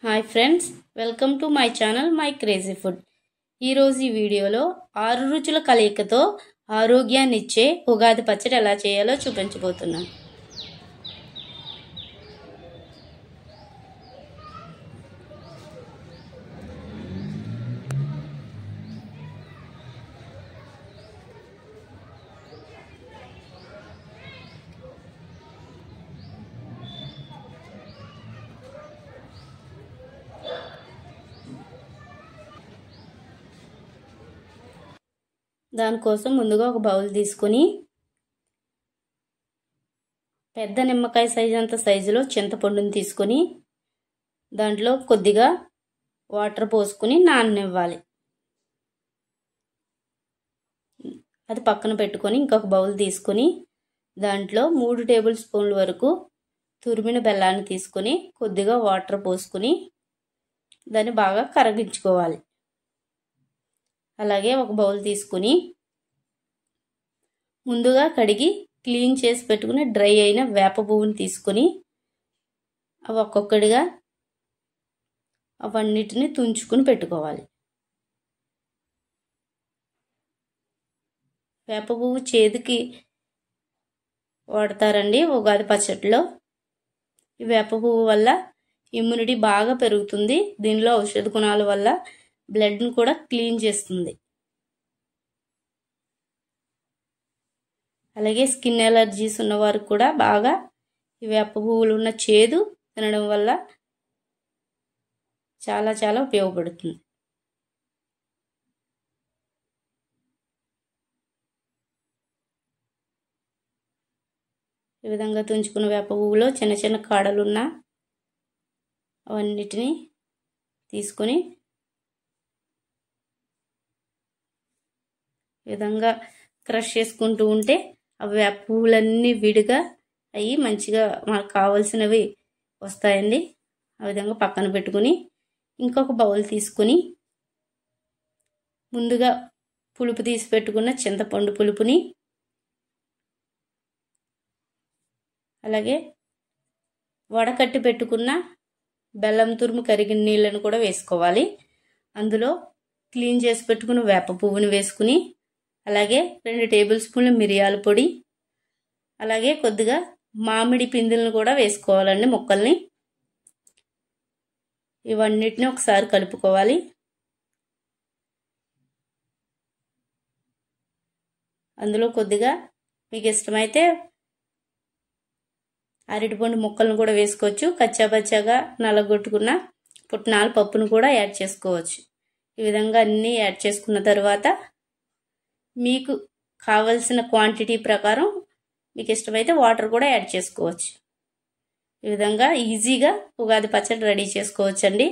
Hi friends, welcome to my channel my crazy food. ఈరోజు ఈ వీడియోలో 6 రుచుల కలయికతో ఆరోగ్యాన్ని ఇచ్చే ఉగాది పచ్చడి ఎలా చేయాలో చూపించబోతున్నాను. దానికోసం ముందుగా ఒక బౌల్ తీసుకొని పెద్ద నిమ్మకాయ సైజు అంత సైజులో చింతపండుని తీసుకొని దాంట్లో కొద్దిగా వాటర్ పోసుకొని నాననివ్వాలి. అది పక్కన పెట్టుకొని ఇంకొక బౌల్ తీసుకొని దాంట్లో 3 టేబుల్ స్పూన్ల వరకు తురిమిన బెల్లాన్ని తీసుకొని కొద్దిగా వాటర్ పోసుకొని దాన్ని బాగా కరగించుకోవాలి. అలాగే ఒక బౌల్ తీసుకుని ముందుగా కడిగి క్లీన్ చేసి పెట్టుకుని డ్రై అయిన వేప పువ్వుని తీసుకొని అవి ఒక్కొక్కటిగా అవన్నిటిని తుంచుకుని పెట్టుకోవాలి. వేప పువ్వు చేదుకి వాడతారండి ఉగాది పచ్చడిలో. ఈ వేప పువ్వు వల్ల ఇమ్యూనిటీ బాగా పెరుగుతుంది. దీనిలో ఔషధ గుణాల వల్ల బ్లడ్ని కూడా క్లీన్ చేస్తుంది. అలాగే స్కిన్ ఎలర్జీస్ ఉన్నవారికి కూడా బాగా ఈ వేప పువ్వులు ఉన్న చేదు తినడం వల్ల చాలా చాలా ఉపయోగపడుతుంది. ఈ విధంగా తుంచుకున్న వేప పువ్వులో చిన్న చిన్న కాడలున్న అవన్నిటిని తీసుకొని ఈ విధంగా క్రష్ చేసుకుంటూ ఉంటే అవి వేప పువ్వులన్నీ విడిగా అయ్యి మంచిగా మనకు కావాల్సినవి వస్తాయండి. ఆ విధంగా పక్కన పెట్టుకుని ఇంకొక బౌల్ తీసుకుని ముందుగా పులుపు తీసి పెట్టుకున్న చింతపండు పులుపుని అలాగే వడకట్టి పెట్టుకున్న బెల్లం తురుము కరిగిన నీళ్ళను కూడా వేసుకోవాలి. అందులో క్లీన్ చేసి పెట్టుకున్న వేప పువ్వుని వేసుకుని అలాగే 2 టేబుల్ స్పూన్ల మిరియాల పొడి అలాగే కొద్దిగా మామిడి పిందులను కూడా వేసుకోవాలండి ముక్కల్ని. ఇవన్నిటిని ఒకసారి కలుపుకోవాలి. అందులో కొద్దిగా మీకు ఇష్టమైతే అరటిపండు ముక్కలను కూడా వేసుకోవచ్చు. కచ్చాపచ్చాగా నలగొట్టుకున్న పుట్నాల పప్పును కూడా యాడ్ చేసుకోవచ్చు. ఈ విధంగా అన్నీ యాడ్ చేసుకున్న తర్వాత మీకు కావలసిన క్వాంటిటీ ప్రకారం మీకు ఇష్టమైతే వాటర్ కూడా యాడ్ చేసుకోవచ్చు. ఈ విధంగా ఈజీగా ఉగాది పచ్చడి రెడీ చేసుకోవచ్చండి.